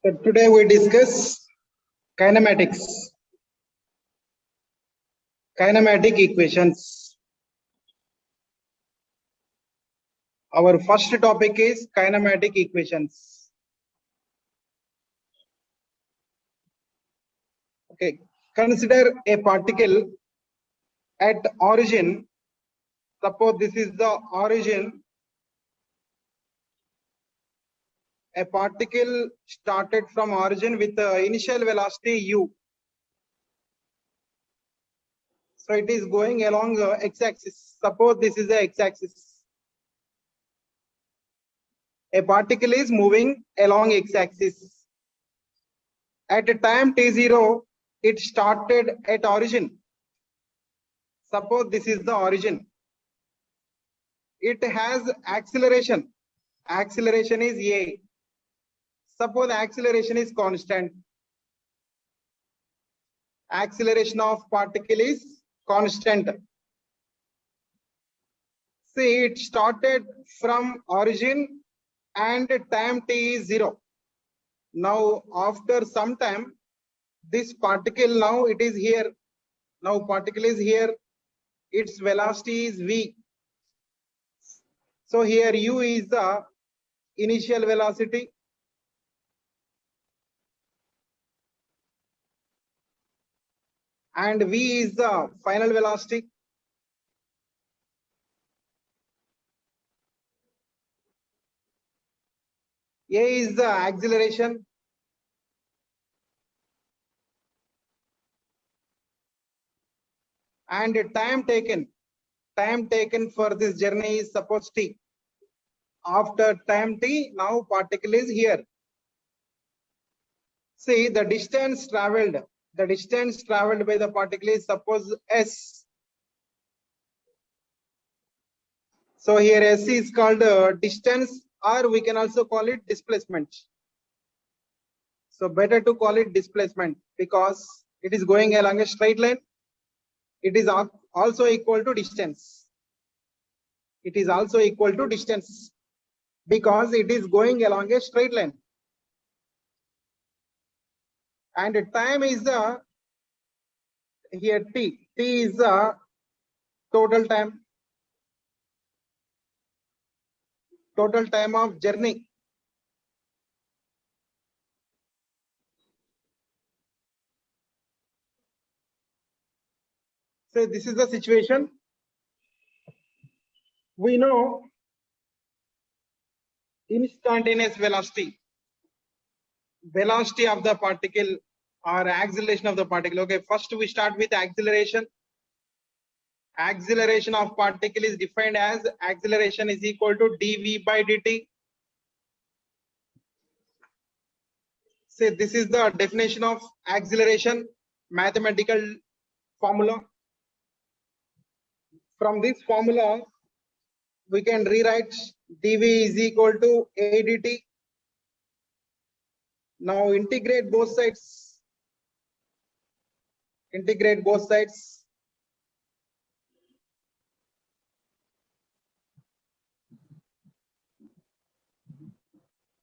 So today we discuss kinematics, kinematic equations. Our first topic is kinematic equations. Okay, consider a particle at origin. Suppose this is the origin. A particle started from origin with the initial velocity u. So it is going along the x-axis. Suppose this is the x-axis. A particle is moving along x-axis. At a time t0, it started at origin. Suppose this is the origin. It has acceleration. Acceleration is a. Suppose acceleration is constant. Acceleration of particle is constant. See, it started from origin and time t is 0. Now after some time, this particle, now it is here. Now particle is here. Its velocity is v. So here u is the initial velocity. And v is the final velocity. A is the acceleration. And time taken for this journey is suppose t. After time t, now particle is here. See, the distance traveled by the particle is suppose s. So here s is called distance, or we can also call it displacement. So better to call it displacement because it is going along a straight line. It is also equal to distance. It is also equal to distance because it is going along a straight line. And time is the, here t is the total time of journey. So this is the situation. We know instantaneous velocity of the particle or acceleration of the particle. Okay, first we start with acceleration. Acceleration of particle is defined as acceleration is equal to dv by dt. Say this is the definition of acceleration, mathematical formula. From this formula, we can rewrite dv is equal to a dt. Now integrate both sides.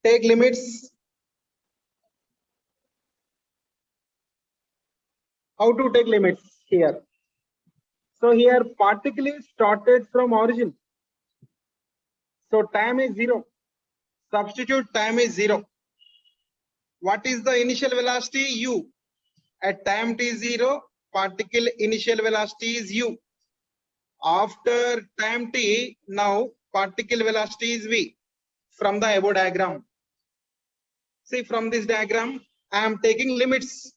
Take limits. How to take limits here? So here particle is started from origin. So time is 0. Substitute time is 0. What is the initial velocity? U. At time t0, particle initial velocity is u. After time t, now particle velocity is v. From the above diagram. See, from this diagram, I am taking limits.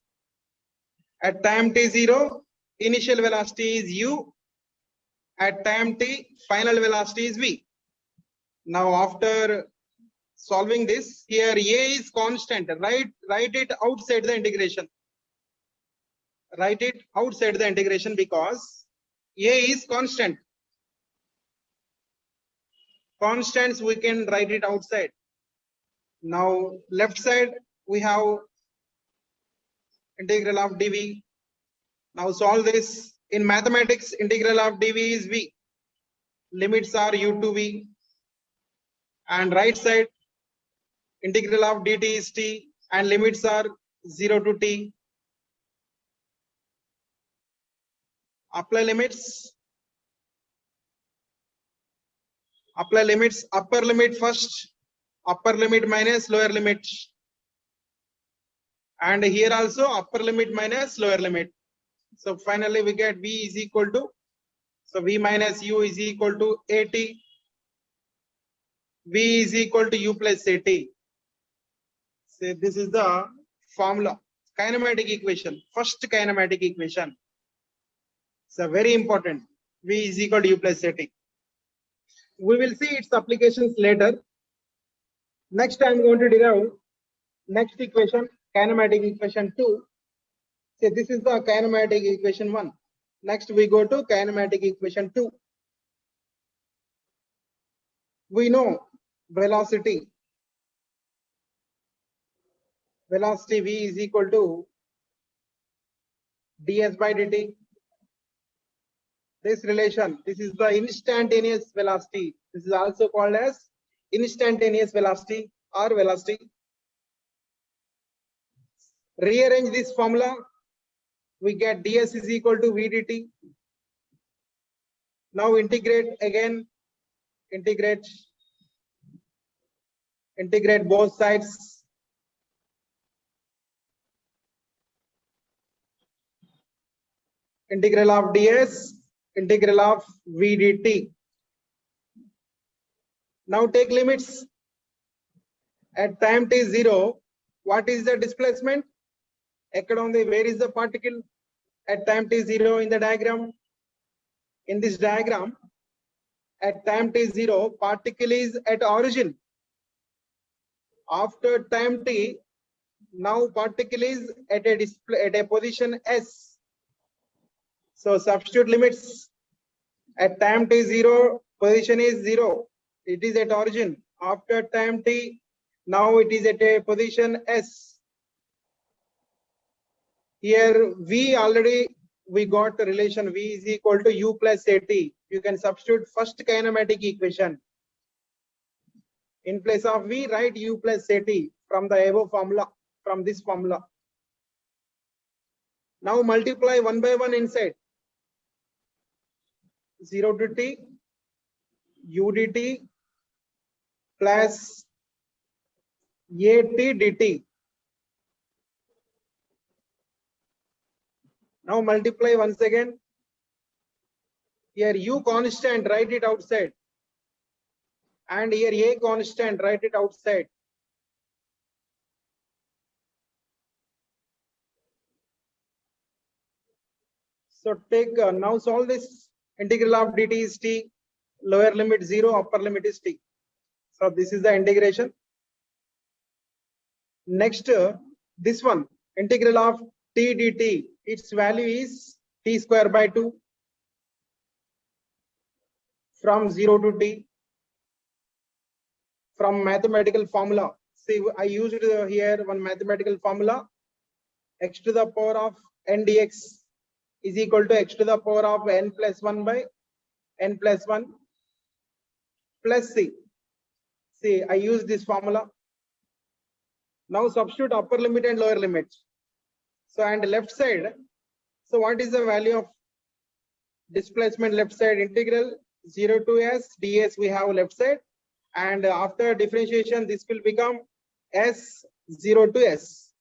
At time t0, initial velocity is u. At time t, final velocity is v. Now after solving this, here a is constant. Write it outside the integration. Write it outside the integration because a is constant. Constants we can write it outside. Now left side we have integral of dv. Now solve this. In mathematics, integral of dv is v. Limits are u to v. And right side, integral of dt is t. and limits are 0 to t. Apply limits. Apply limits. Upper limit first. Upper limit minus lower limit. And here also upper limit minus lower limit. So finally we get v is equal to, so v minus u is equal to at. V is equal to u plus at. So this is the formula, kinematic equation, first kinematic equation. So very important, v is equal to u plus at. We will see its applications later. Next I am going to derive next equation, kinematic equation 2. So this is the kinematic equation 1. Next we go to kinematic equation 2. We know velocity v is equal to ds by dt. This relation, this is the instantaneous velocity. This is also called as instantaneous velocity or velocity. Rearrange this formula, we get ds is equal to v dt. Now integrate again, integrate both sides. Integral of ds, integral of v dt. Now take limits. At time t0, what is the displacement? Where is the particle at time t0 in the diagram? In this diagram, at time t0, particle is at origin. After time t, now particle is at a position s. So substitute limits. At time t0, position is 0. It is at origin. After time t, now it is at a position s. Here v already we got the relation, v is equal to u plus at. You can substitute first kinematic equation. In place of v, write u plus at from the above formula, from this formula. Now multiply one by one inside. 0 to t u dt plus at dt. Now multiply once again. Here u constant, write it outside. And here a constant, write it outside. So take now solve this. Integral of dt is t, lower limit 0, upper limit is t. So this is the integration. Next, this one, integral of t dt, its value is t square by 2 from 0 to t. From mathematical formula, see I used here one mathematical formula, x to the power of n dx is equal to x to the power of n plus 1 by n plus 1 plus c. See, I use this formula. Now substitute upper limit and lower limit. So and left side, so what is the value of displacement left side? Integral 0 to s ds we have left side, and after differentiation this will become s 0 to s.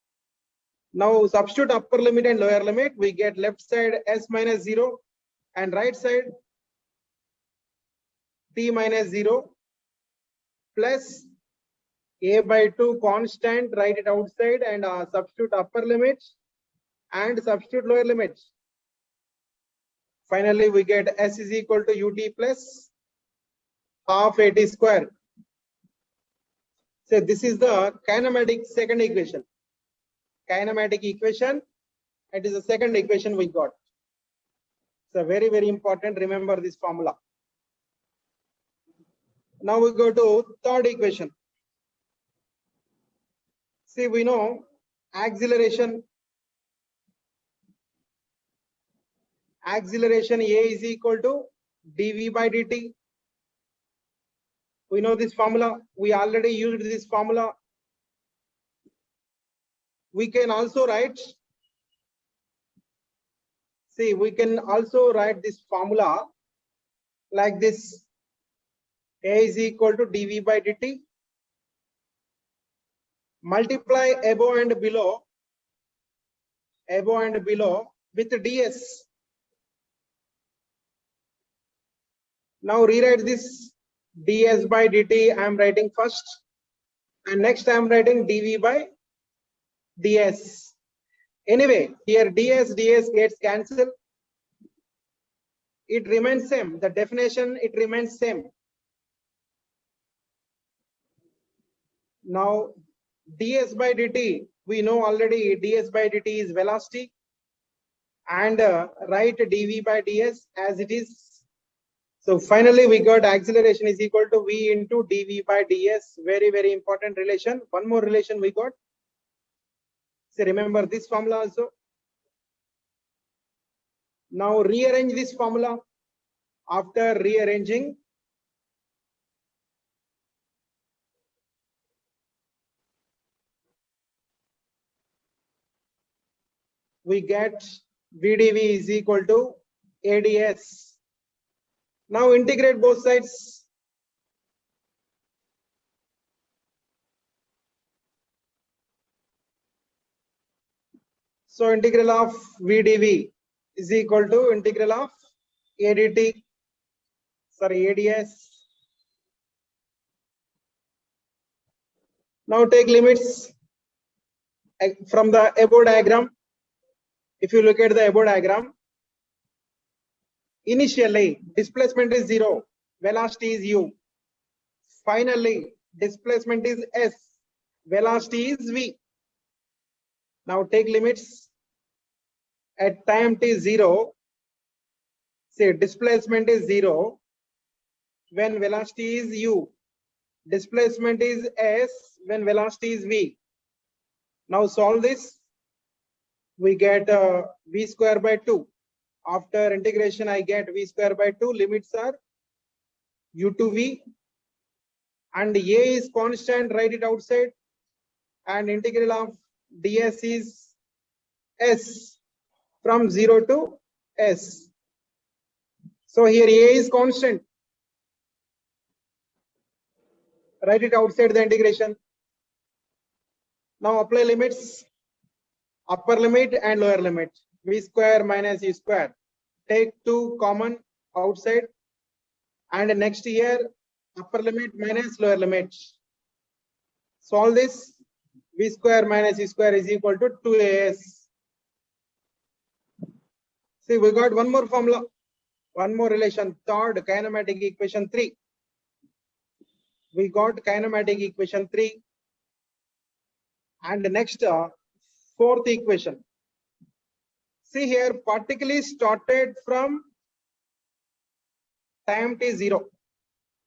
Now substitute upper limit and lower limit, we get left side s minus 0 and right side t minus 0 plus a by 2 constant, write it outside, and substitute upper limit and substitute lower limit. Finally we get s is equal to ut plus half at square. So this is the kinematic second equation. Kinematic equation, it is the second equation we got. So very, very important, remember this formula. Now we go to third equation. See, we know acceleration A is equal to dv by dt. We know this formula, we already used this formula. we can also write, see, we can also write this formula like this. A is equal to dv by dt. Multiply above and below with ds. Now rewrite this ds by dt. I am writing first, and next I am writing dv by ds. Anyway, here ds gets cancelled. It remains same. The definition, it remains same. Now ds by dt, we know already ds by dt is velocity, and write dv by ds as it is. So finally we got acceleration is equal to v into dv by ds. Very, very important relation. One more relation we got. So remember this formula also. Now rearrange this formula. After rearranging, we get vdv is equal to ads. Now integrate both sides. So integral of vdv is equal to integral of ads. Now take limits from the above diagram. If you look at the above diagram, initially displacement is 0, velocity is u. Finally displacement is s, velocity is v. Now take limits. At time t0, say displacement is 0 when velocity is u. Displacement is s when velocity is v. Now solve this. We get v square by 2. After integration, I get v square by 2. Limits are u to v, and a is constant. Write it outside, and integral of ds is s from 0 to s. So here a is constant. Write it outside the integration. Now apply limits. Upper limit and lower limit. V square minus u square. Take 2 common outside, and next here upper limit minus lower limit. Solve this. V square minus u square is equal to 2as. See, we got one more formula, one more relation. Third, kinematic equation 3. We got kinematic equation 3, and next fourth equation. See here, particle is started from time t0.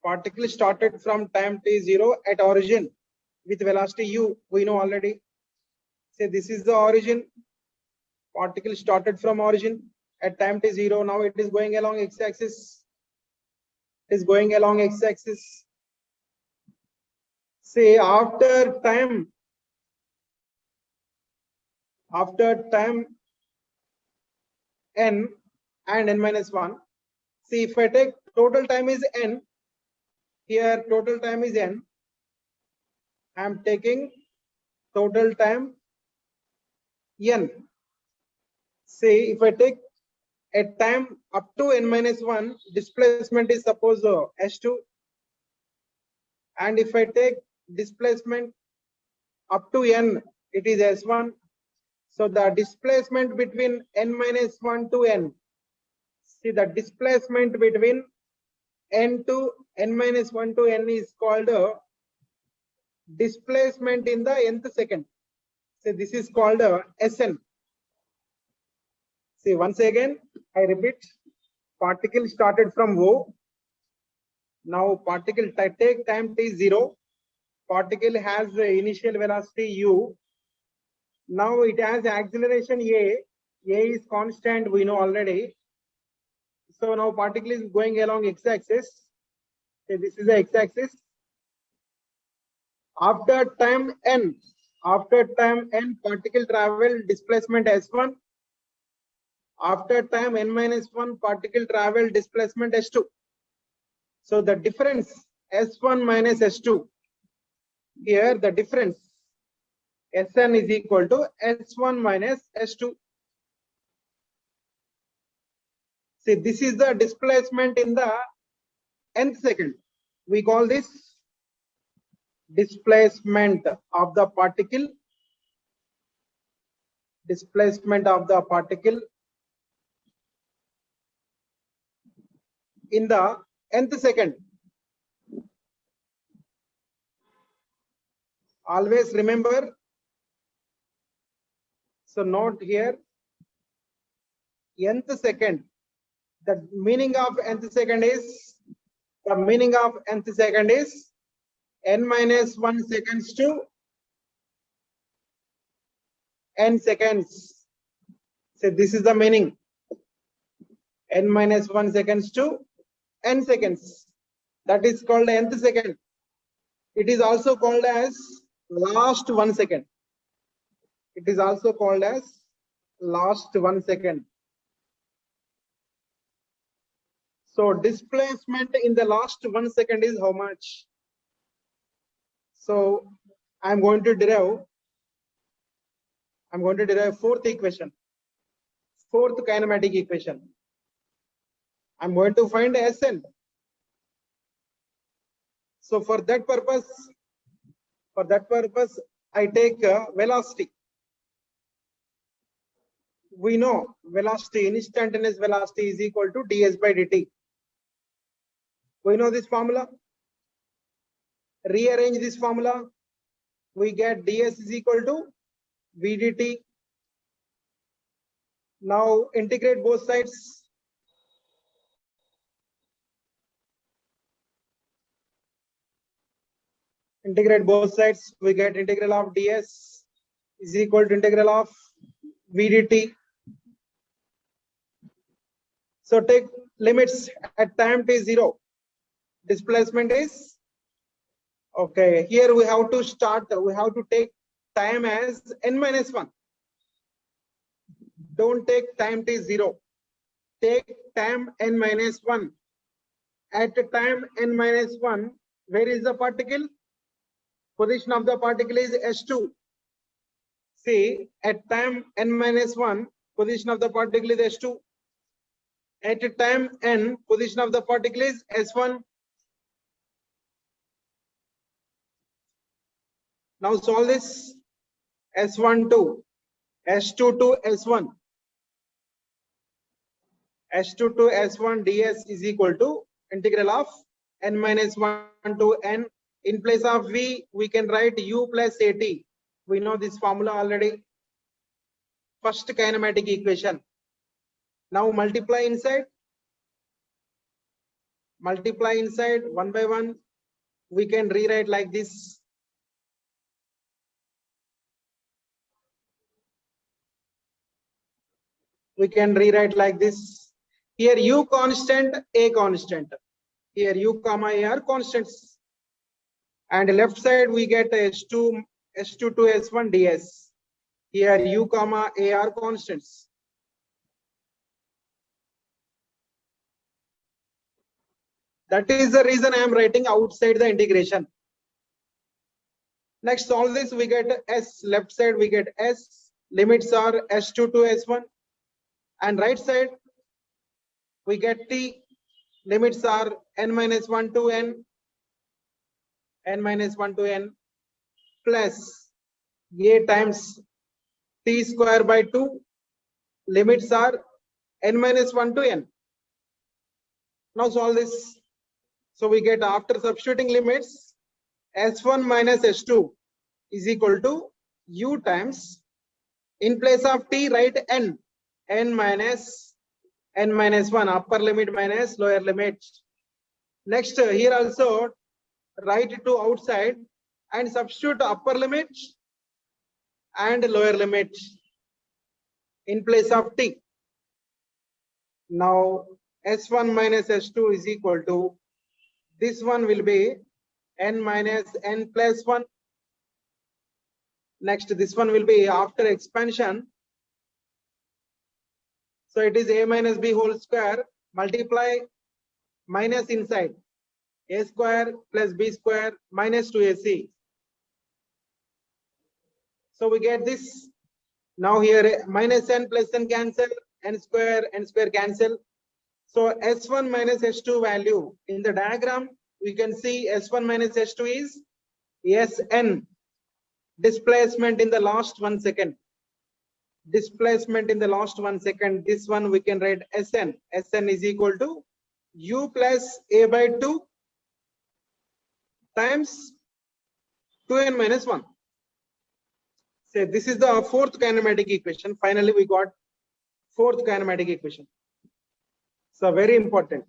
Particle started from time t0 at origin with velocity u. We know already. Say this is the origin. Particle started from origin at time t0. Now it is going along x-axis. It is going along x-axis. Say after time n and n minus 1. See, if I take total time is n, here total time is n. I am taking total time n. See, if I take at time up to n minus 1, displacement is suppose s2. And if I take displacement up to n, it is s1. So the displacement between n minus 1 to n. See, the displacement between n to n minus 1 to n is called displacement in the nth second. So this is called Sn. See, once again, I repeat, particle started from O. Now particle take time t0. Particle has the initial velocity u. Now it has acceleration a. A is constant, we know already. So now particle is going along x-axis. Okay, this is the x-axis. After time n, After time n particle travel, displacement s1. After time n minus 1 particle travel, displacement s2. So the difference s1 minus s2, here the difference Sn is equal to S1 minus S2. See, this is the displacement in the nth second. We call this displacement of the particle. Displacement of the particle in the nth second. Always remember. So note here, nth second. The meaning of nth second is, n minus 1 seconds to n seconds. So this is the meaning. N minus 1 seconds to n seconds. That is called nth second. It is also called as last 1 second. It is also called as last 1 second. So displacement in the last 1 second is how much? So I'm going to derive fourth equation, fourth kinematic equation. I'm going to find Sn. So for that purpose, I take velocity. We know velocity, instantaneous velocity is equal to ds by dt. We know this formula. Rearrange this formula. We get ds is equal to v dt. Now integrate both sides. Integrate both sides. We get integral of ds is equal to integral of v dt. So take limits at time t0. Displacement is, okay, here we have to take time as n minus 1. Don't take time t0. Take time n minus 1. At time n minus 1, where is the particle? Position of the particle is S2. See, at time n minus 1, position of the particle is S2. At time n, position of the particle is S1. Now solve this. S1 to S2 to S1. S2 to S1 ds is equal to integral of n minus 1 to n. In place of v, we can write u plus at. We know this formula already. First kinematic equation. Now multiply inside. Multiply inside 1 by 1. We can rewrite like this. We can rewrite like this. Here u constant, a constant. Here u comma a are constants. And left side we get S2 to S1 ds. Here u comma a are constants. That is the reason I am writing outside the integration. Next, all this we get s. Left side we get s. Limits are S2 to S1. And right side we get t. Limits are n minus 1 to n. N minus 1 to n plus a times t square by 2. Limits are n minus 1 to n. Now solve this. So we get, after substituting limits, s1 minus s2 is equal to u times, in place of t write n minus 1, upper limit minus lower limit. Next, here also write it to outside and substitute upper limit and lower limit in place of t. Now s1 minus s2 is equal to, this one will be n minus n plus 1. Next, this one will be after expansion. So it is a minus b whole square multiply minus inside a square plus b square minus 2ac. So we get this. Now here minus n plus n cancel, n square cancel. So S1 minus S2 value in the diagram, we can see S1 minus S2 is Sn, displacement in the last 1 second. Displacement in the last 1 second. This one we can write Sn. Sn is equal to U plus A by 2 times 2n minus 1. So this is the fourth kinematic equation. Finally, we got fourth kinematic equation. So very important.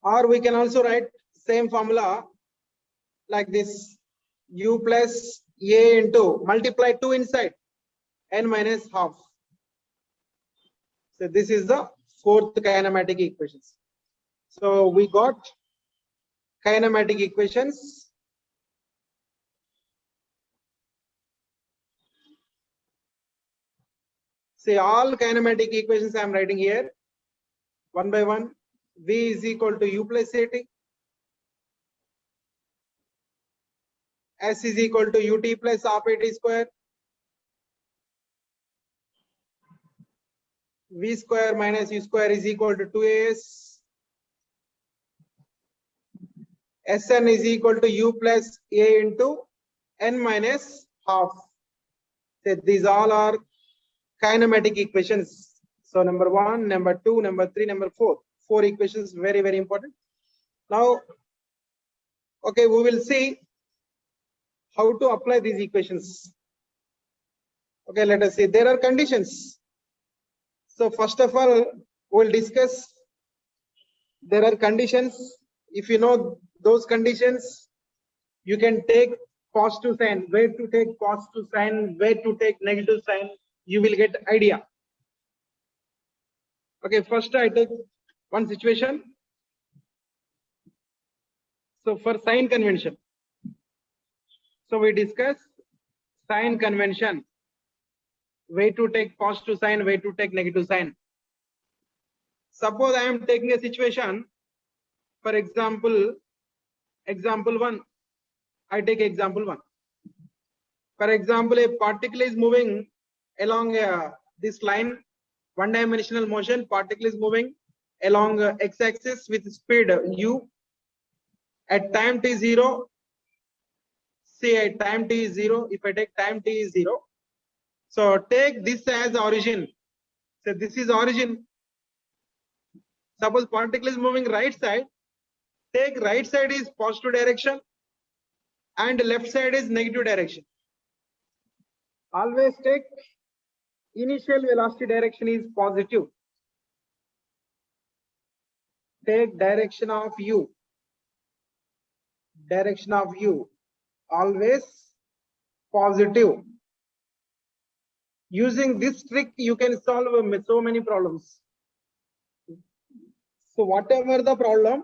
Or we can also write same formula like this: U plus A into multiply 2 inside n minus half. So this is the fourth kinematic equations. So we got kinematic equations. Say all kinematic equations I am writing here one by one. V is equal to U plus AT. S is equal to UT plus half AT square. V square minus U square is equal to 2AS. Sn is equal to U plus A into n minus half. So these all are kinematic equations. So number 1, number 2, number 3, number 4. 4 equations, very, very important. Now, okay, we will see how to apply these equations. Okay, let us see. There are conditions. So first of all, we'll discuss there are conditions. If you know those conditions, you can take positive sign, where to take positive sign, where to take negative sign, you will get idea. Okay, first I take one situation. So for sign convention, so we discuss sign convention, way to take positive sign, way to take negative sign. Suppose I am taking a situation, for example, example 1, I take example 1. For example, a particle is moving along this line, one-dimensional motion, particle is moving along x-axis with speed u. At time t0, say at time t is 0, if I take time t is 0, so take this as origin. So this is origin. Suppose particle is moving right side, take right side is positive direction and left side is negative direction. Always take initial velocity direction is positive. Take direction of u. Direction of u always positive. Using this trick, you can solve so many problems. So whatever the problem,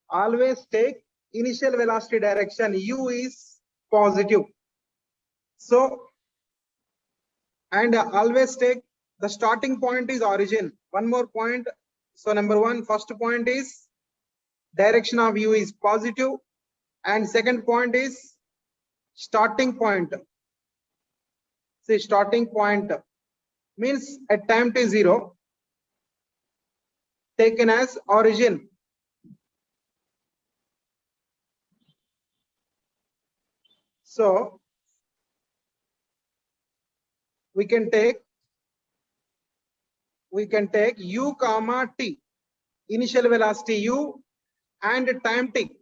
always take initial velocity direction. U is positive. So, and always take the starting point is origin. One more point. So number 1, first point is direction of U is positive. And second point is starting point. See, starting point means at time t0 taken as origin. So we can take u comma t, initial velocity u and time t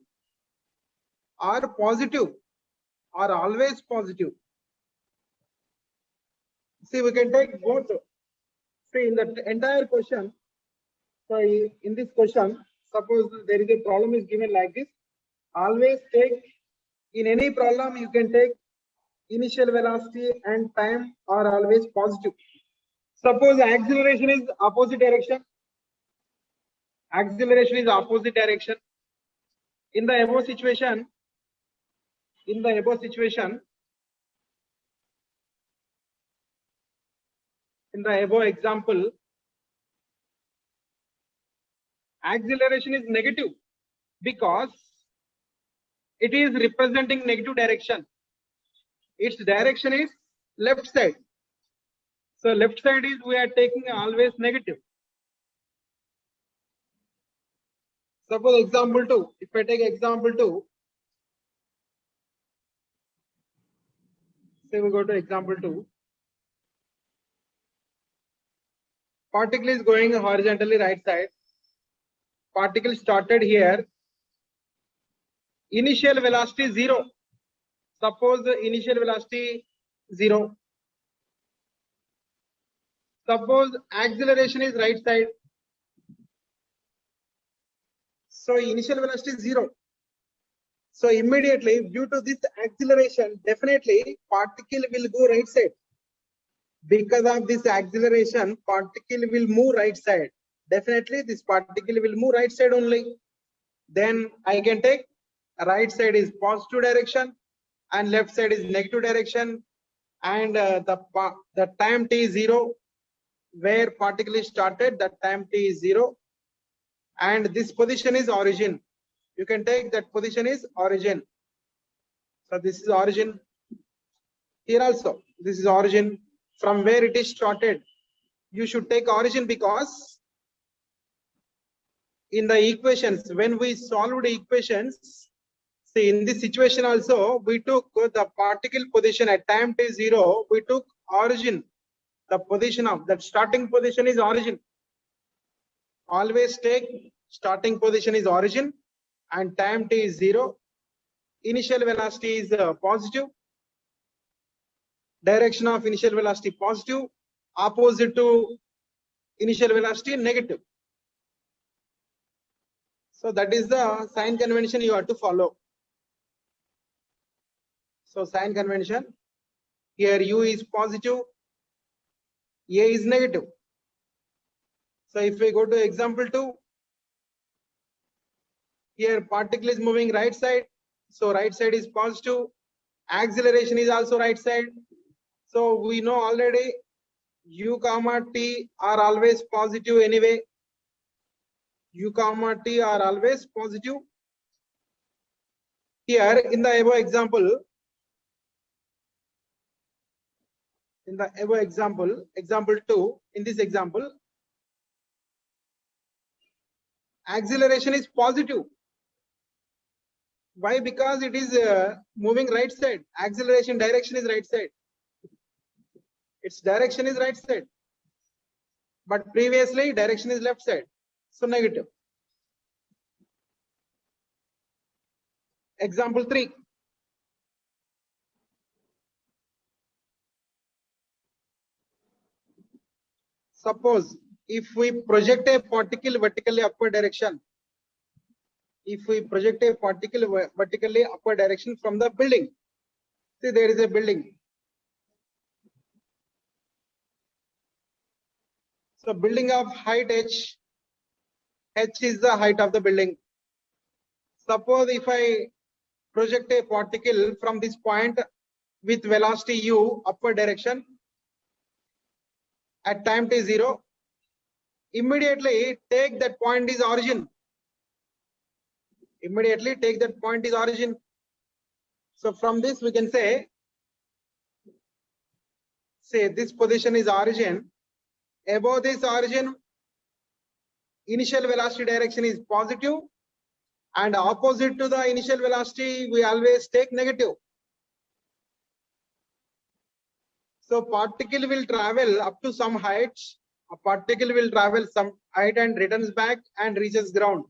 are positive, are always positive. See, we can take both. See, in the entire question, so in this question, suppose there is a problem is given like this. Always take, in any problem, you can take initial velocity and time are always positive. Suppose acceleration is opposite direction. Acceleration is opposite direction. In the above situation, In the above situation, in the above example, acceleration is negative because it is representing negative direction. Its direction is left side. So left side is we are taking always negative. Suppose example 2. If I take example 2, say we go to example 2. Particle is going horizontally right side. Particle started here. Initial velocity 0. Suppose the initial velocity 0. Suppose acceleration is right side. So initial velocity is 0. So immediately due to this acceleration, definitely particle will go right side. Because of this acceleration, particle will move right side. Definitely this particle will move right side only. Then I can take right side is positive direction and left side is negative direction, and the time t is 0 where particle is started, that time t is 0, and this position is origin. You can take that position is origin. So this is origin. Here also this is origin, from where it is started. You should take origin because in the equations, when we solved equations, see in this situation also we took the particle position at time t 0, we took origin. The position of that starting position is origin. Always take starting position is origin and time t is 0. Initial velocity is positive. Direction of initial velocity positive. Opposite to initial velocity negative. So that is the sign convention you have to follow. So sign convention, here u is positive, a is negative. So if we go to example 2, here particle is moving right side, so right side is positive. Acceleration is also right side. So we know already u comma t are always positive anyway. U comma t are always positive. Here in the above example, example 2, in this example, acceleration is positive. Why? Because it is moving right side. Acceleration direction is right side. Its direction is right side. But previously direction is left side. So negative. Example 3. Suppose if we project a particle vertically upward direction, from the building, see there is a building. So building of height h is the height of the building. Suppose if I project a particle from this point with velocity u upward direction at time t 0, immediately take that point is origin. So from this we can say this position is origin. Above this origin, initial velocity direction is positive, and opposite to the initial velocity we always take negative. So particle will travel up to some height. A particle will travel some height and returns back and reaches ground.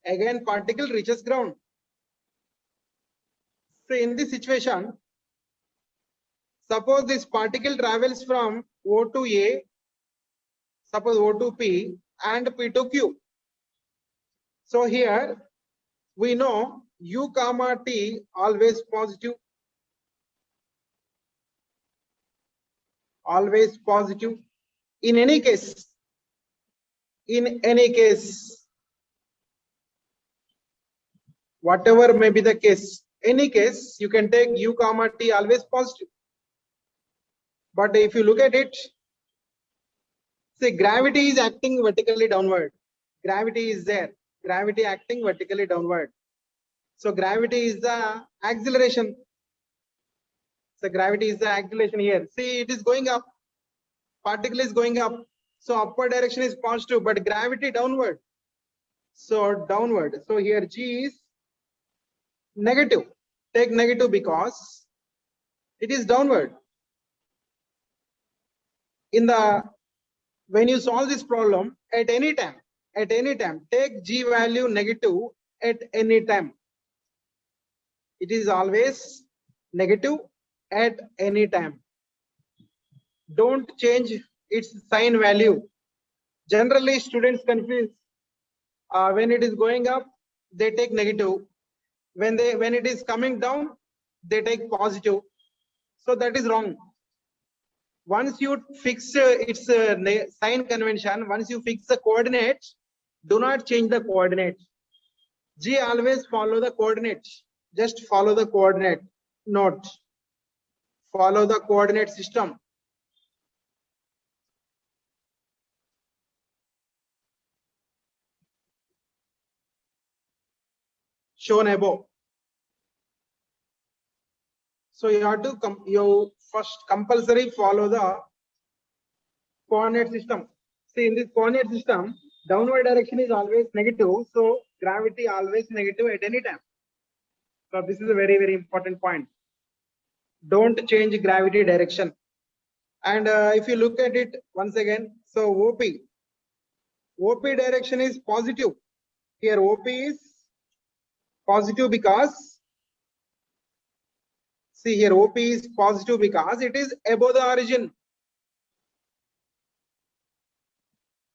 Again particle reaches ground. So in this situation, suppose this particle travels from O to A, suppose O to P and P to Q. So here we know u comma t always positive. Always positive. In any case, whatever may be the case, any case, you can take u comma t always positive. But if you look at it, see, gravity is acting vertically downward. Gravity is there. Gravity acting vertically downward. So gravity is the acceleration. So gravity is the acceleration here. See, it is going up. Particle is going up. So upward direction is positive, but gravity downward. So downward. So here G is negative. Take negative because it is downward. When you solve this problem at any time, take G value negative at any time. It is always negative at any time. Don't change its sign value. Generally, students confuse. When it is going up, they take negative. When it is coming down, they take positive. So that is wrong. Once you fix its sign convention, once you fix the coordinates, do not change the coordinate. G always follow the coordinate. Just follow the coordinate. Note. Follow the coordinate system. Shown above. So you have to first compulsory follow the coordinate system. See, in this coordinate system, downward direction is always negative. So gravity always negative at any time. So this is a very, very important point. Don't change gravity direction. And if you look at it once again, so OP direction is positive. Here OP is positive because, see here OP is positive because it is above the origin.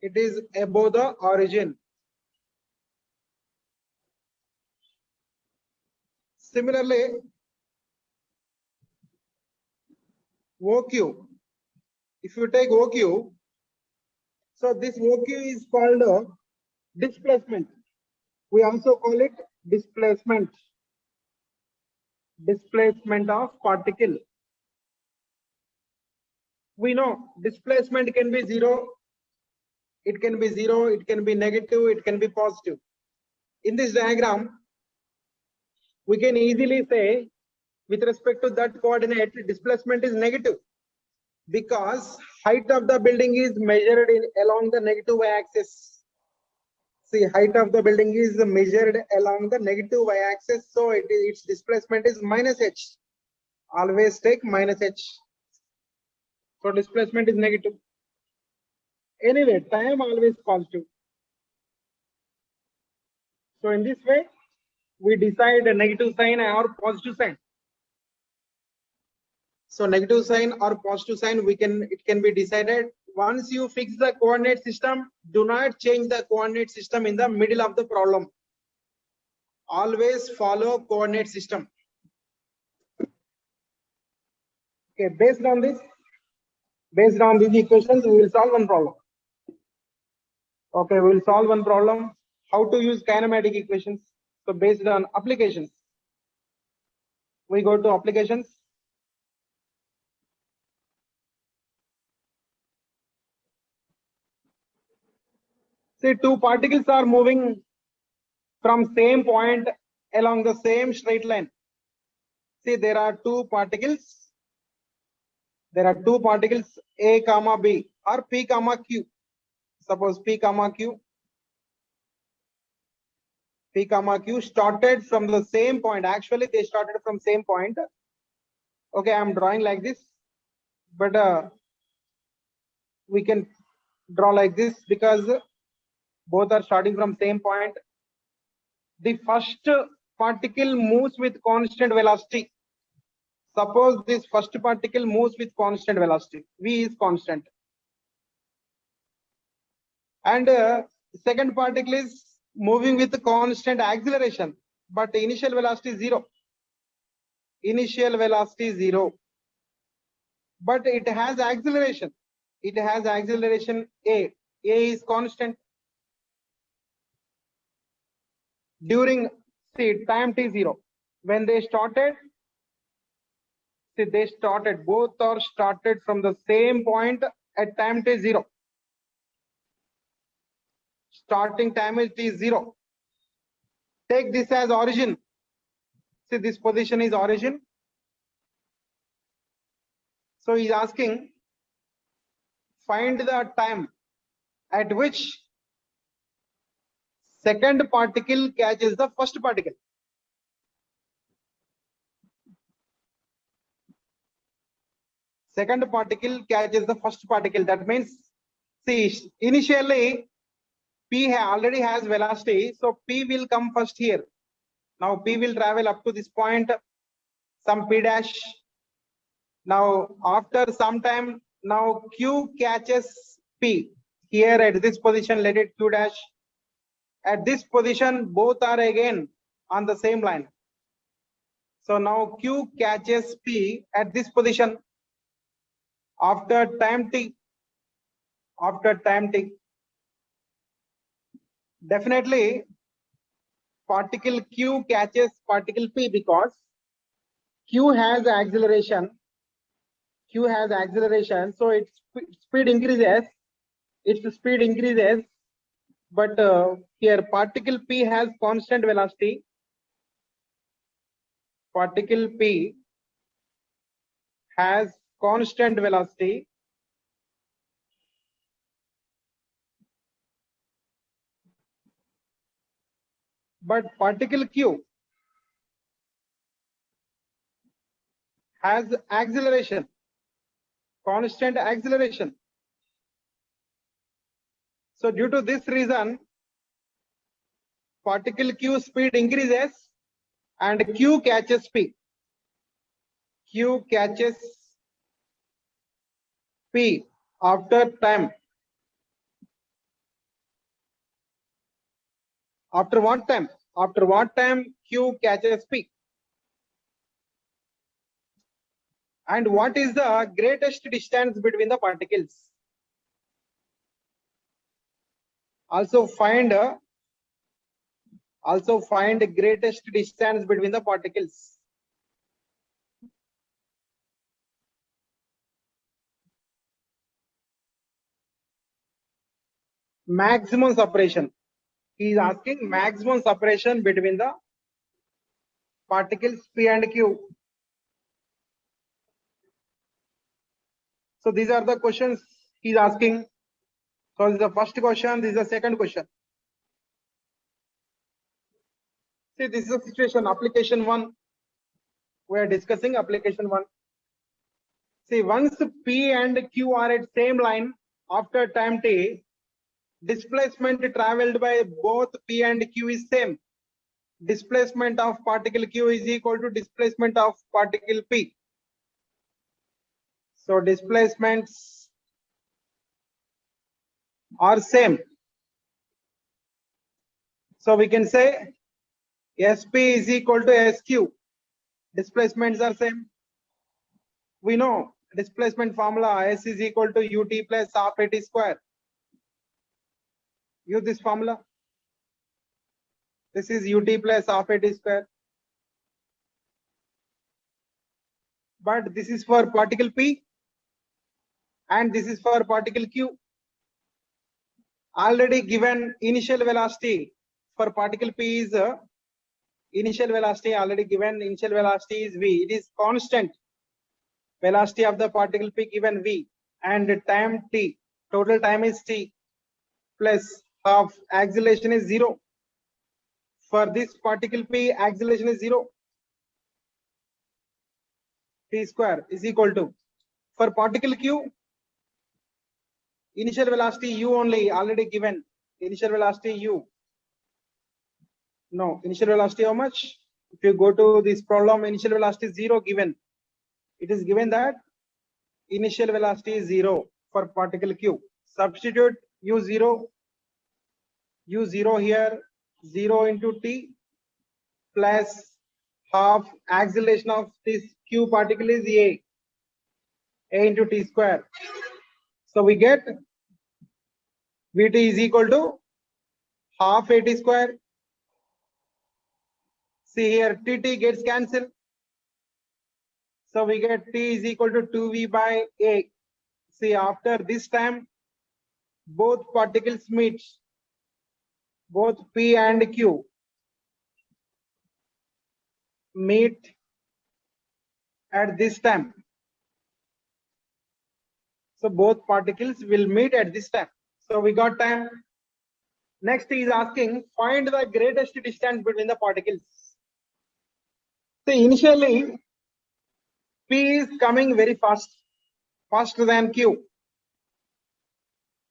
It is above the origin. Similarly, OQ. If you take OQ, so this OQ is called displacement. We also call it displacement. Displacement of particle. We know displacement can be zero. It can be zero. It can be negative. It can be positive. In this diagram, we can easily say, with respect to that coordinate, displacement is negative because height of the building is measured along the negative y-axis. See, height of the building is measured along the negative y-axis, so its displacement is minus h. Always take minus h. So displacement is negative. Anyway, time always positive. So in this way, we decide a negative sign or positive sign. So negative sign or positive sign, it can be decided. Once you fix the coordinate system, do not change the coordinate system in the middle of the problem. Always follow coordinate system. Okay, based on these equations, we will solve one problem. Okay, we will solve one problem. How to use kinematic equations. So based on applications, we go to applications. See, two particles are moving from same point along the same straight line. See, there are two particles. There are two particles A comma B or P comma Q. Suppose P comma Q. P comma Q started from the same point. Actually, they started from same point. Okay, I'm drawing like this, but we can draw like this because both are starting from same point. The first particle moves with constant velocity. Suppose this first particle moves with constant velocity. V is constant. And second particle is moving with constant acceleration, but initial velocity is 0. Initial velocity is 0. But it has acceleration. It has acceleration A. A is constant. During See, time t0. When they started, see, they started, both are started from the same point at time t0. Starting time is t0. Take this as origin. See, this position is origin. So he's asking, find the time at which second particle catches the first particle. Second particle catches the first particle. That means, see, initially P already has velocity, so P will come first here. Now P will travel up to this point, some P dash. Now after some time, now Q catches P here at this position. Let it Q dash. At this position, both are again on the same line. So now Q catches P at this position. After time t, definitely particle Q catches particle P because Q has acceleration. Q has acceleration, so its speed increases. Its speed increases, but here particle P has constant velocity. Particle P has constant velocity. But particle Q has acceleration, constant acceleration. So due to this reason, particle Q speed increases and Q catches P. Q catches P after time. After what time? After what time Q catches P? And what is the greatest distance between the particles? Also find greatest distance between the particles. Maximum separation. He is asking maximum separation between the particles P and Q. So these are the questions he is asking. So this is the first question, this is the second question. See, this is the situation, application 1. We are discussing application 1. See, once P and Q are at same line after time t, displacement traveled by both P and Q is same. Displacement of particle Q is equal to displacement of particle P. So displacements are same. So we can say SP is equal to SQ. Displacements are same. We know displacement formula, S is equal to UT plus half AT square. Use this formula. This is UT plus half AT square. But this is for particle P and this is for particle Q. Already given initial velocity for particle P is initial velocity already given. Initial velocity is V. It is constant. Velocity of the particle P given V and time t. Total time is t plus half. Acceleration is 0. For this particle P, acceleration is 0. T square is equal to. For particle Q, initial velocity U only already given. Initial velocity U. No, initial velocity how much? If you go to this problem, initial velocity is 0 given. It is given that initial velocity is 0 for particle Q. Substitute U0 here, 0 into T plus half. Acceleration of this Q particle is A into T square. So we get Vt is equal to half AT square See here, T gets cancelled. So we get T is equal to 2V by A. See, after this time, both particles meet, both P and Q meet at this time. So both particles will meet at this time. So we got time. Next he is asking, find the greatest distance between the particles. So initially, P is coming very fast, faster than Q.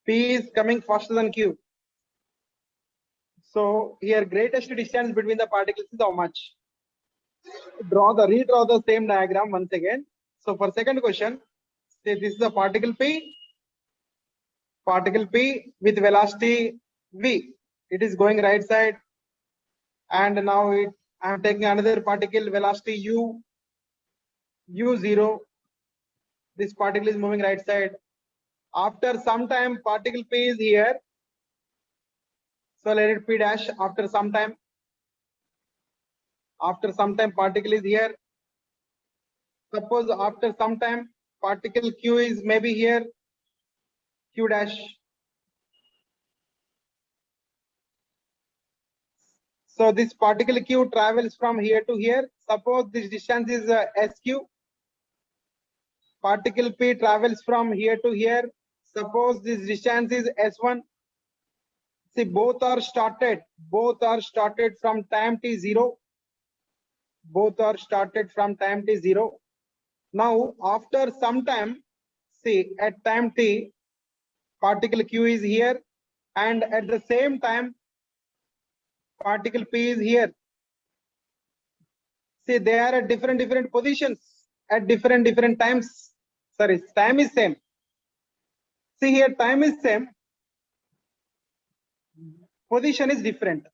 P is coming faster than Q. So here greatest distance between the particles is how much? Redraw the same diagram once again. So for second question, say this is the particle P with velocity V. It is going right side, and now I am taking another particle velocity u0. This particle is moving right side. After some time, particle P is here. So let it P dash. After some time, particle is here. Suppose after some time, particle Q is maybe here, Q dash. So this particle Q travels from here to here. Suppose this distance is SQ. Particle P travels from here to here. Suppose this distance is S1. See, both are started from time t0. Both are started from time t0. Now, after some time, see, at time t, particle Q is here, and at the same time, particle P is here. See, they are at different positions at different times. Sorry, time is same. See here, time is same. Position is different.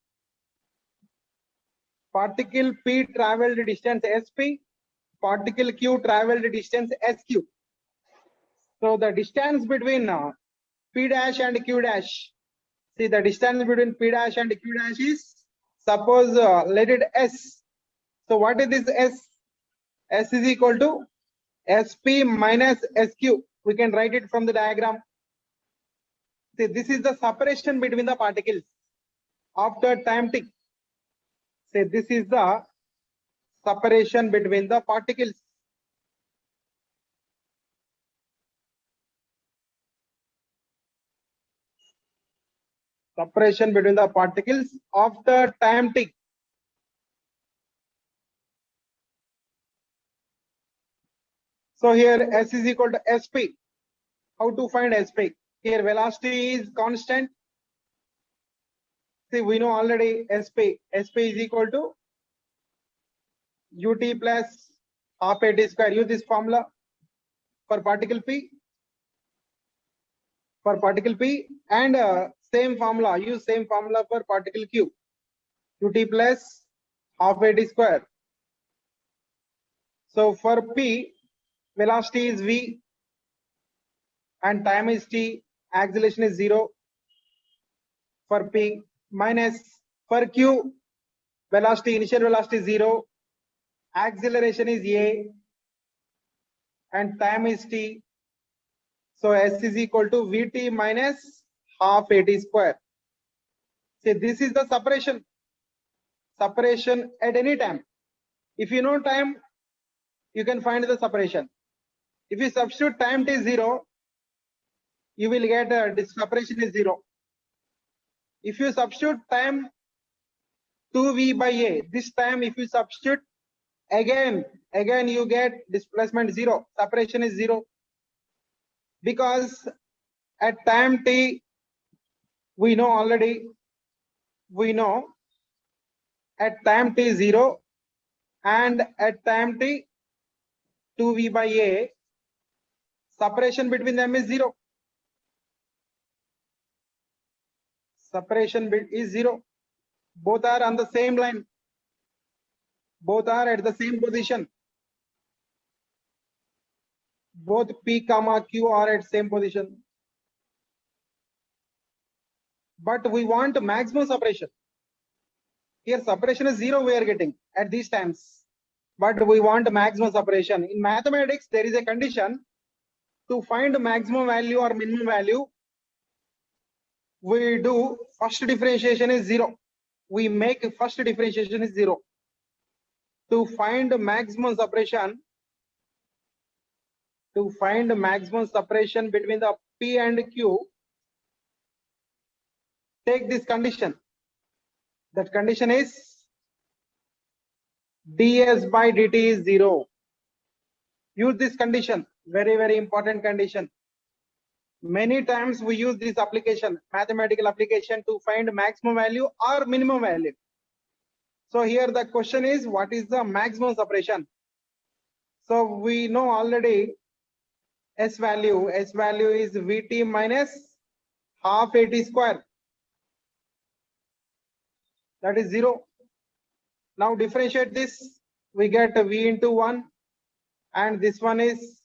Particle P traveled distance SP. Particle Q traveled distance SQ. So the distance between P dash and Q dash. See, the distance between P dash and Q dash is, suppose let it S. So what is this S? S is equal to SP minus SQ. We can write it from the diagram. See, this is the separation between the particles after time t. Say this is the separation between the particles. Separation between the particles after time t. So here S is equal to SP. How to find SP? Here velocity is constant. See, we know already SP. SP is equal to ut plus half a t square. Use this formula for particle P. For particle P, and same formula. Use same formula for particle Q. ut plus half a t square. So for P, velocity is V and time is t, acceleration is 0 for P, minus for Q, velocity, initial velocity is 0, acceleration is A and time is t. So S is equal to Vt minus half a t square. See, this is the separation at any time. If you know time, you can find the separation. If you substitute time t 0, you will get this separation is 0. If you substitute time 2v by a, this time if you substitute again you get displacement 0, separation is 0, because at time t we know at time t 0 and at time t 2v by a, separation between them is 0. Separation is 0. Both are on the same line. Both are at the same position. Both P comma Q are at same position. But we want maximum separation. Here separation is 0 we are getting at these times, but we want maximum separation. In mathematics, there is a condition to find maximum value or minimum value. We do first differentiation is 0. We make first differentiation is 0. To find maximum separation, between the P and Q, take this condition. That condition is ds by dt is 0. Use this condition, very important condition. Many times we use this application, mathematical application, to find maximum value or minimum value. So here the question is, what is the maximum separation? So we know already S value is Vt minus half At square. That is 0. Now differentiate this, we get V into 1, and this one is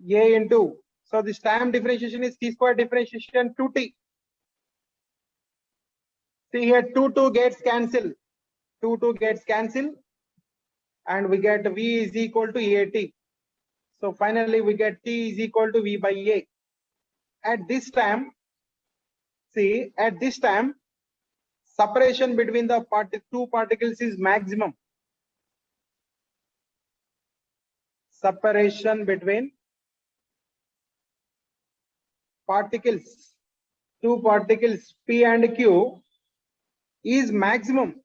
A into. So this time differentiation is T square differentiation 2T. See here 2 gets cancelled. 2 gets cancelled, and we get V is equal to At. So finally we get T is equal to V by A. At this time, separation between the two particles is maximum. Separation between particles, two particles P and Q, is maximum.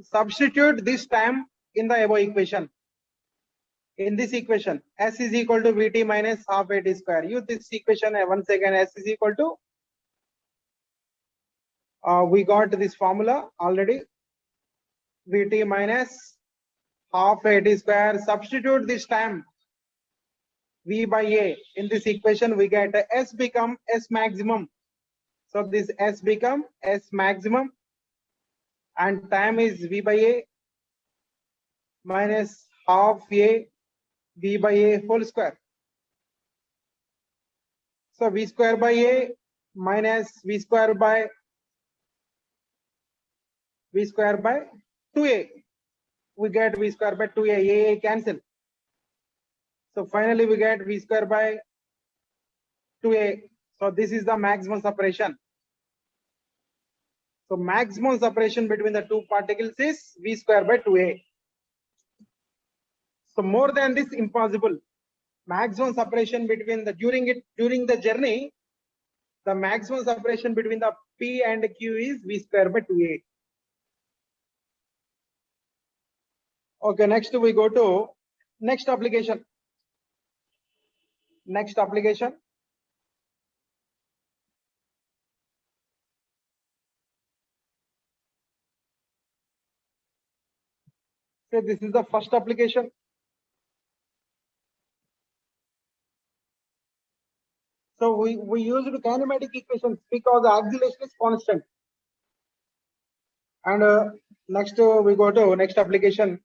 Substitute this time in the above equation. In this equation, S is equal to Vt minus half At square. Use this equation once again. S is equal to, we got this formula already, Vt minus half At square. Substitute this time V by A in this equation, we get S become S maximum. So this S become S maximum, and time is V by A minus half A V by A whole square. So V square by A minus V square by 2A. We get V square by 2A, A cancel. So finally we get V square by 2A. So this is the maximum separation. So maximum separation between the two particles is V square by 2A. So more than this, impossible. Maximum separation between the during the journey, the maximum separation between the P and Q is V square by 2A. Okay, next we go to next application. Next application. So this is the first application. So we use kinematic equations because the acceleration is constant. And next we go to next application.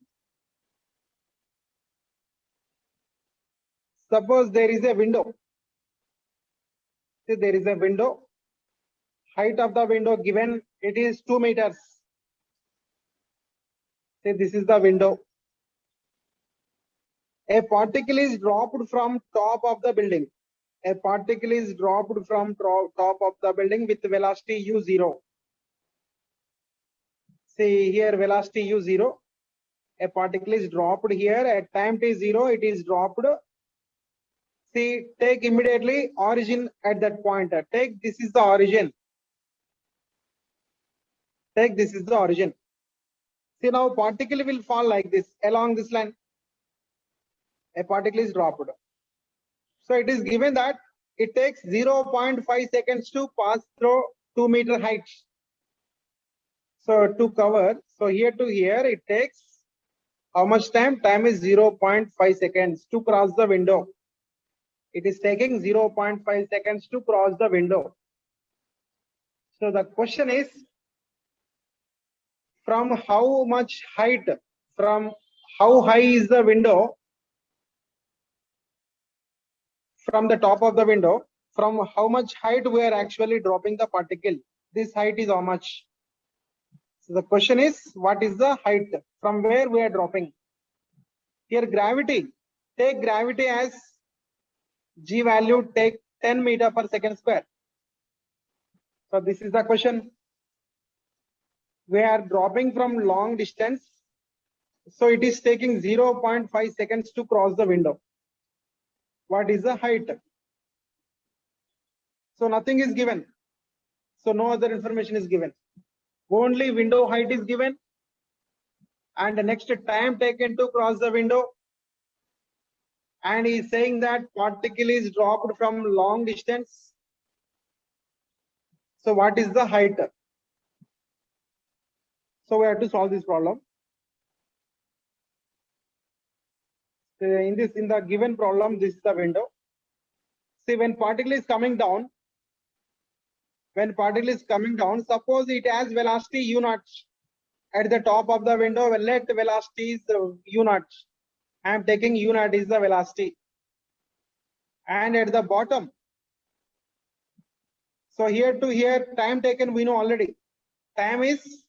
Suppose there is a window. See, there is a window. Height of the window given, it is 2 meters. See, this is the window. A particle is dropped from top of the building. A particle is dropped from top of the building with velocity u0. See here, velocity u0. A particle is dropped here at time t0. It is dropped. See, take immediately origin at that point. Take this is the origin. Take this is the origin. See, now particle will fall like this along this line. A particle is dropped. So it is given that it takes 0.5 seconds to pass through 2 meter height. So to cover, so here to here, it takes how much time? Time is 0.5 seconds to cross the window. It is taking 0.5 seconds to cross the window. So the question is, from how much height, from how high is the window, from the top of the window, from how much height we are actually dropping the particle. This height is how much? So the question is, what is the height from where we are dropping? Here gravity, take gravity as G value, take 10 meter per second square. So this is the question. We are dropping from long distance. So it is taking 0.5 seconds to cross the window. What is the height? So nothing is given. So no other information is given. Only window height is given. And the next time taken to cross the window. And he is saying that particle is dropped from long distance. So what is the height? So we have to solve this problem. In the given problem, this is the window. See, when particle is coming down, suppose it has velocity u naught at the top of the window. Let velocity is u naught. I am taking u naught is the velocity, and at the bottom. So here to here, time taken we know already. Time is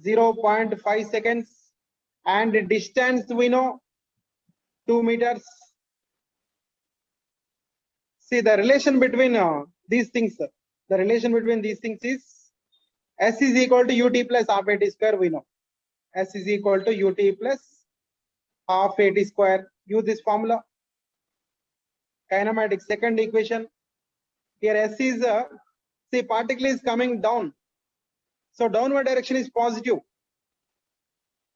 0.5 seconds, and distance we know 2 meters. See the relation between these things. The relation between these things is S is equal to ut plus half at square. We know S is equal to ut plus half at square. Use this formula. Kinematics, second equation. Here S is see, particle is coming down. So downward direction is positive.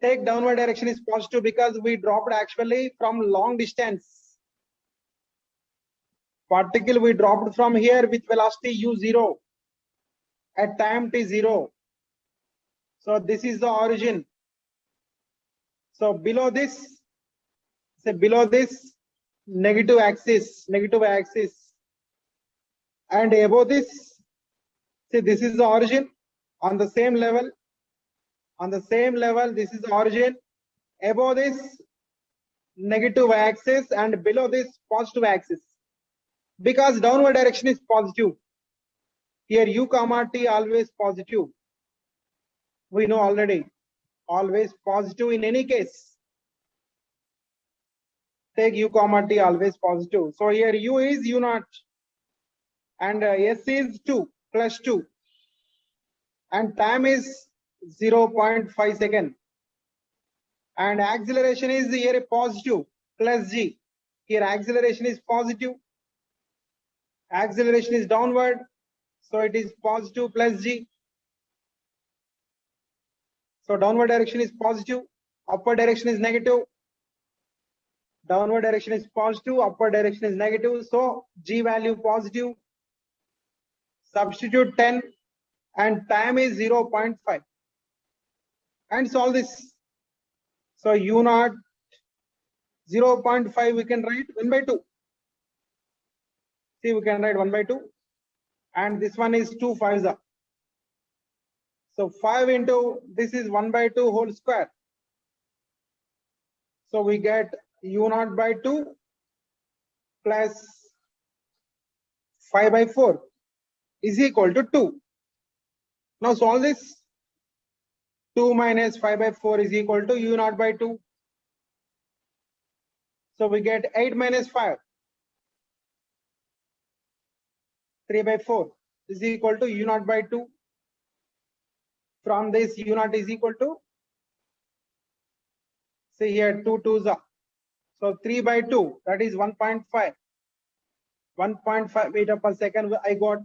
Take downward direction is positive because we dropped actually from long distance. Particle we dropped from here with velocity u0 at time t0. So this is the origin. So below this, say below this negative axis, and above this, see this is the origin. On the same level, this is the origin. Above this negative axis and below this positive axis. Because downward direction is positive. Here u comma t always positive. We know already. Always positive in any case. Take u comma t always positive. So here u is u naught. And s is 2 plus 2. And time is 0.5 second. And acceleration is here positive plus g. Here acceleration is positive. Acceleration is downward, so it is positive plus g. So downward direction is positive, upward direction is negative. Downward direction is positive, upward direction is negative. So g value positive. Substitute 10 and time is 0.5. And solve this. So u naught 0.5 we can write 1 by 2. See, we can write 1 by 2, and this one is 2 5s are. So 5 into this is 1 by 2 whole square. So we get u naught by 2 plus 5 by 4 is equal to 2. Now solve this. 2 minus 5 by 4 is equal to u naught by 2. So we get 8 minus 5. 3 by 4 is equal to u naught by 2. From this u naught is equal to, say here 2 2s are. So 3 by 2, that is 1.5. 1.5 meter per second I got.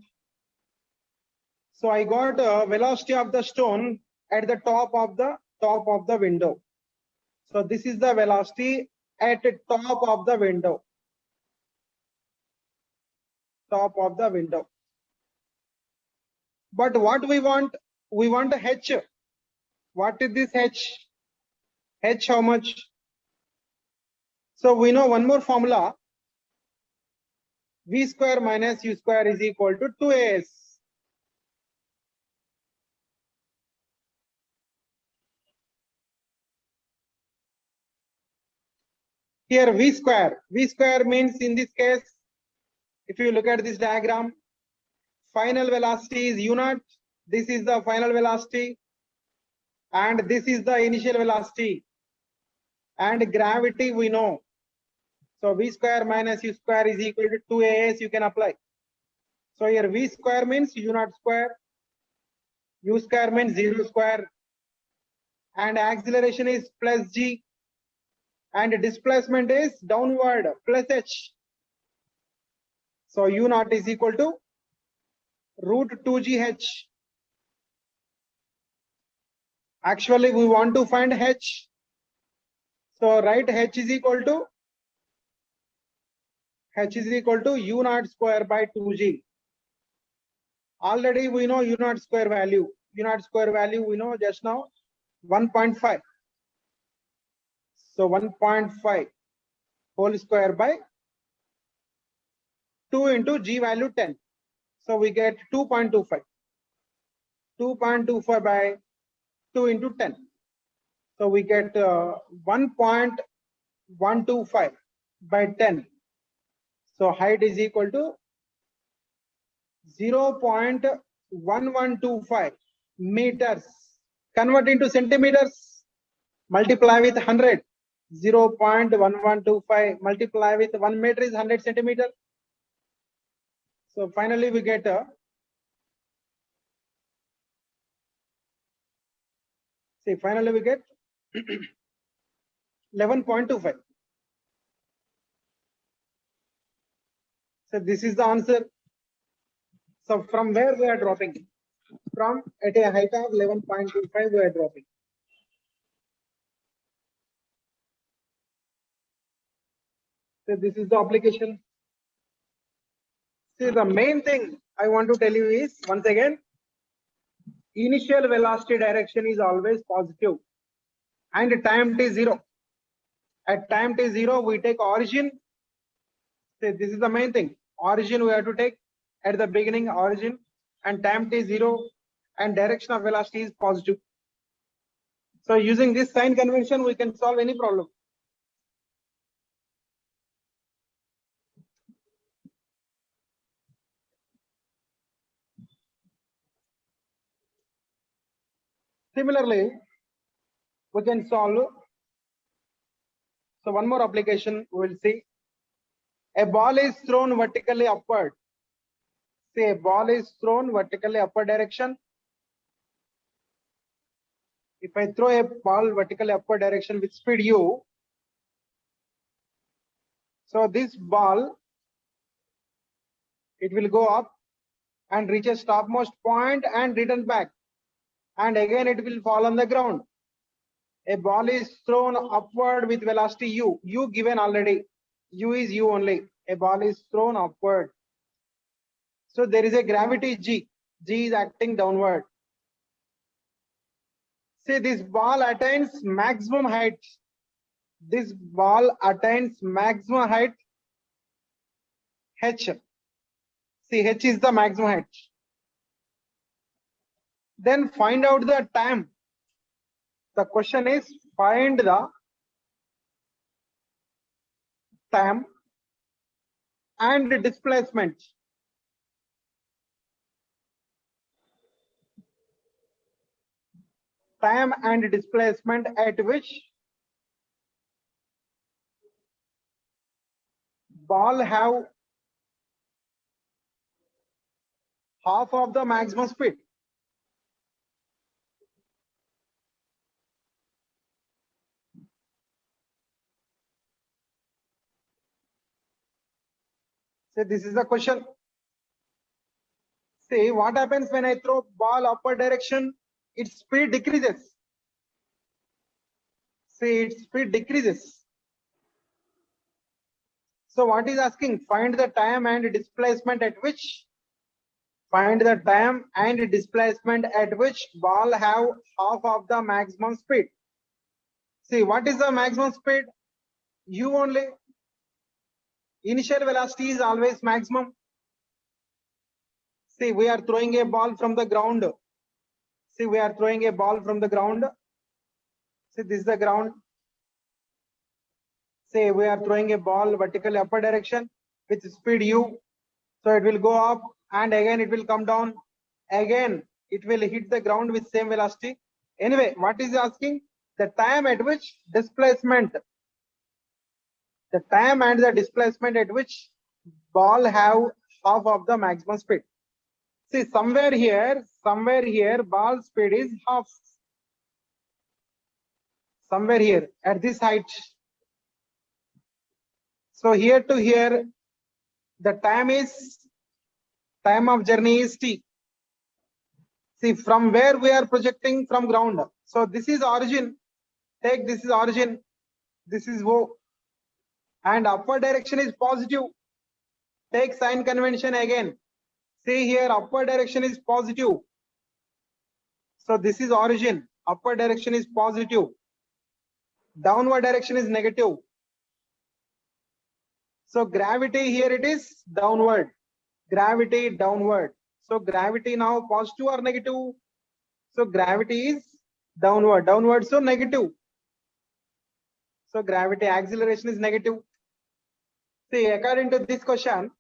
So I got velocity of the stone at the top of the window. So this is the velocity at the top of the window. Top of the window. But what we want a h. What is this h? H how much? So we know one more formula. V square minus u square is equal to 2as. Here v square means in this case, if you look at this diagram, final velocity is u naught This is the final velocity and this is the initial velocity, and gravity we know. So v square minus u square is equal to 2as you can apply. So here v square means u naught square, u square means 0 square, and acceleration is plus g, and displacement is downward plus h. So u naught is equal to root 2gh. Actually we want to find h. So write h is equal to u naught square by 2g. Already we know u naught square value. U naught square value we know just now 1.5. So 1.5 whole square by 2 into g value 10. So we get 2.25. 2.25 by 2 into 10. So we get 1.125 by 10. So height is equal to 0.1125 meters. Convert into centimeters. Multiply with 100. 0.1125 multiply with 1 meter is 100 centimeter. So finally we get 11.25. So this is the answer. So from where we are dropping? From at a height of 11.25 we are dropping. So this is the application. See, the main thing I want to tell you is, once again, initial velocity direction is always positive and time t0. At time t0 we take origin. See, this is the main thing. Origin we have to take at the beginning, origin, and time t0, and direction of velocity is positive. So using this sign convention we can solve any problem. Similarly, we can solve. So one more application we will see. A ball is thrown vertically upward. Say a ball is thrown vertically upward direction. If I throw a ball vertically upward direction with speed u, so this ball, it will go up and reach a topmost point and return back, and again it will fall on the ground. A ball is thrown upward with velocity u. U given already. U is u only. A ball is thrown upward. So there is a gravity g. G is acting downward. See, this ball attains maximum height. This ball attains maximum height h. See, h is the maximum height. Then find out the time. The question is find the time and displacement. Time and displacement at which ball have half of the maximum speed. So this is the question. See what happens when I throw ball upward direction, its speed decreases. See, its speed decreases. So what is asking? Find the time and displacement at which ball have half of the maximum speed. See, what is the maximum speed? U only. Initial velocity is always maximum. See, we are throwing a ball from the ground. See, we are throwing a ball from the ground. See, this is the ground. Say we are throwing a ball vertically upward direction with speed u. So it will go up and again it will come down. Again it will hit the ground with same velocity. Anyway, what is asking? The time at which displacement, the time and the displacement at which ball have half of the maximum speed. See, somewhere here, ball speed is half. Somewhere here at this height. So here to here, the time of journey is t. See, from where we are projecting from ground. So this is origin. Take this is origin. This is O. And upward direction is positive. Take sign convention again. See here, upward direction is positive. So this is origin. Upward direction is positive. Downward direction is negative. So gravity here it is downward. Gravity downward. So gravity now positive or negative? So gravity is downward. Downward, so negative. So gravity acceleration is negative. See, according to this question,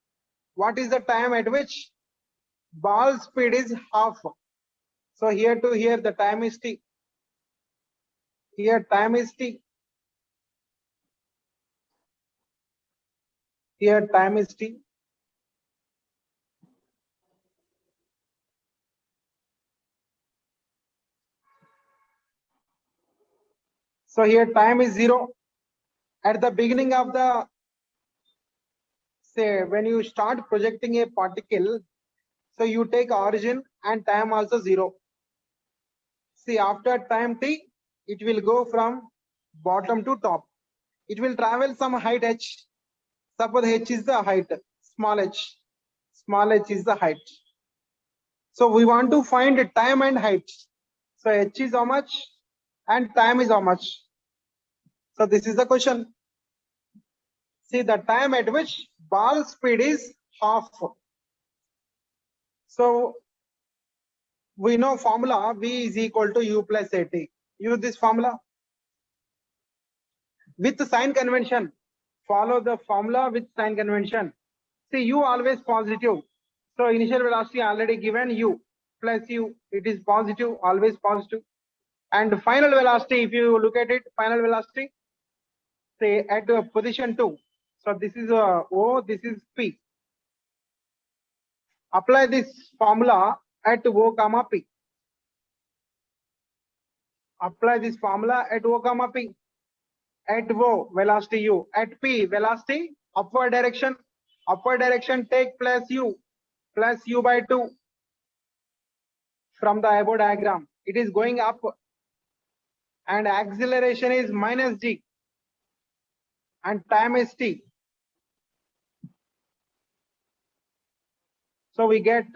what is the time at which ball speed is half? So here to here the time is t. Here time is t. Here time is t. So here time is 0. At the beginning of the, say, when you start projecting a particle, so you take origin and time also 0. See, after time t, it will go from bottom to top. It will travel some height h. Suppose h is the height, small h. Small h is the height. So we want to find time and height. So h is how much and time is how much. So this is the question. See, the time at which ball speed is half. So we know formula V is equal to U plus AT. Use this formula. With sign convention, follow the formula with sign convention. See, U always positive. So initial velocity already given U plus U. It is positive, always positive. And final velocity, if you look at it, final velocity, say at position 2. So this is O, this is P. Apply this formula at O comma P. Apply this formula at O comma P. At O, velocity U. At P, velocity upward direction. Upward direction take plus U by 2 from the above diagram. It is going up. And acceleration is minus g. And time is t. So we get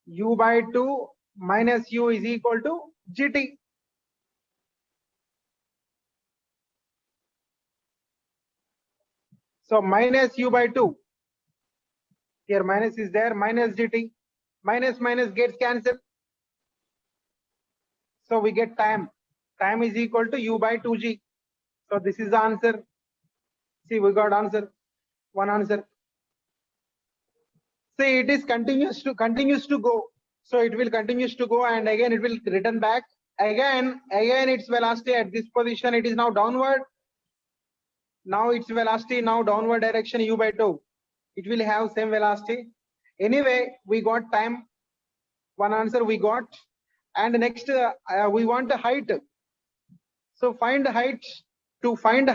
U by 2 minus U is equal to gt. So minus U by 2. Here minus is there, minus gt. Minus minus gets cancelled. So we get time. Time is equal to U by 2g. So this is the answer. See, we got answer. One answer. See, it is continues to go. So it will continues to go and again it will return back. Again its velocity at this position, it is now downward. Now its velocity now downward direction U by 2. It will have same velocity. Anyway, we got time. One answer we got. And next we want the height. So find height. To find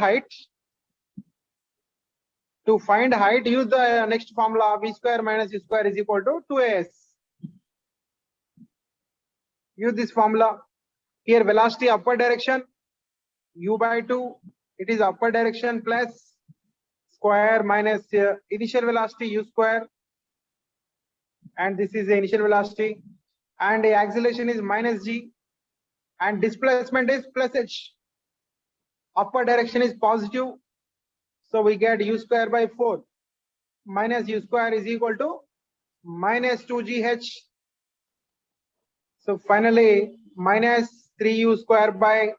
height, use the next formula v square minus u square is equal to 2as. Use this formula. Here velocity upward direction u by 2. It is upward direction plus square minus initial velocity u square. And this is the initial velocity. And the acceleration is minus g. And displacement is plus h. Upward direction is positive. So we get u square by 4 minus u square is equal to minus 2gh. So finally minus 3u square by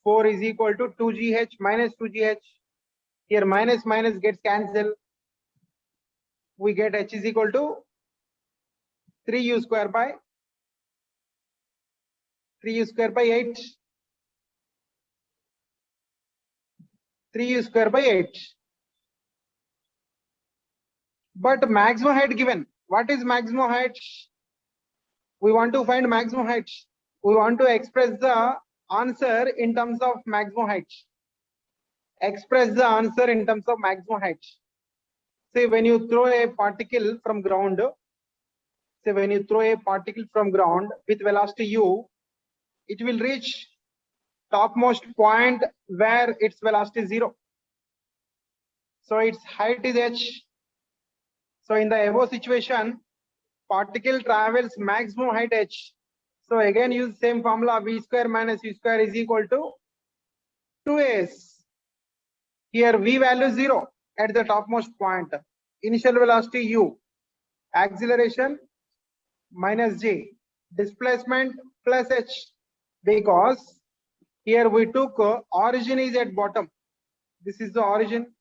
4 is equal to 2gh minus 2gh. Here minus minus gets cancelled. We get h is equal to 3u square by 8. 3u square by 8. But maximum height given. What is maximum height? We want to find maximum height. We want to express the answer in terms of maximum height. Express the answer in terms of maximum height. Say when you throw a particle from ground, with velocity u, it will reach topmost point where its velocity is 0. So its height is h. So in the above situation, particle travels maximum height h. So again use same formula, v square minus u square is equal to 2s. Here v value 0 at the topmost point. Initial velocity u. Acceleration minus g. Displacement plus h. Because here we took origin is at bottom. This is the origin.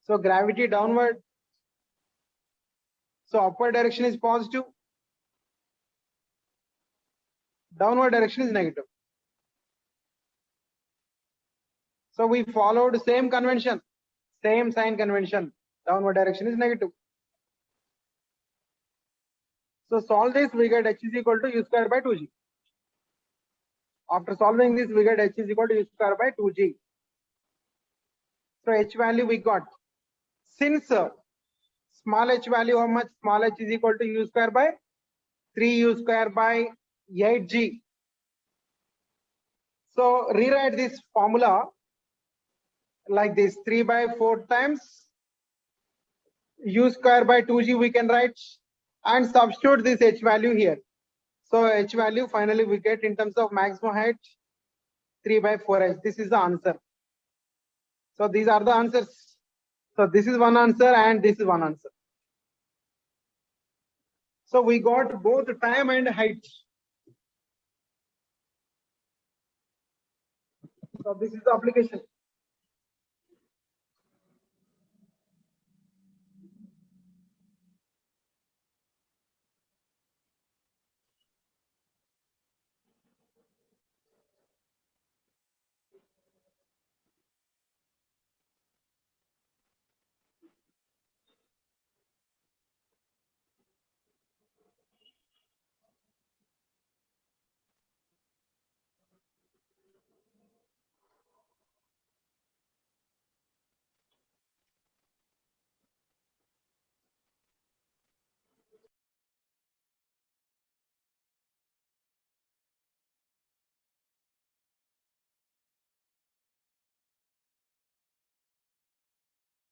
So gravity downward. So upward direction is positive. Downward direction is negative. So we followed same convention, same sign convention. Downward direction is negative. So solve this, we get h is equal to u square by 2g. After solving this, we get h is equal to u square by 2g. So h value we got. Since small h value, how much? Small h is equal to u square by 3u square by 8g. So rewrite this formula like this: 3 by 4 times u square by 2g we can write, and substitute this h value here. So h value finally we get in terms of maximum height 3 by 4h. This is the answer. So these are the answers. So this is one answer and this is one answer. So we got both time and height. So this is the application.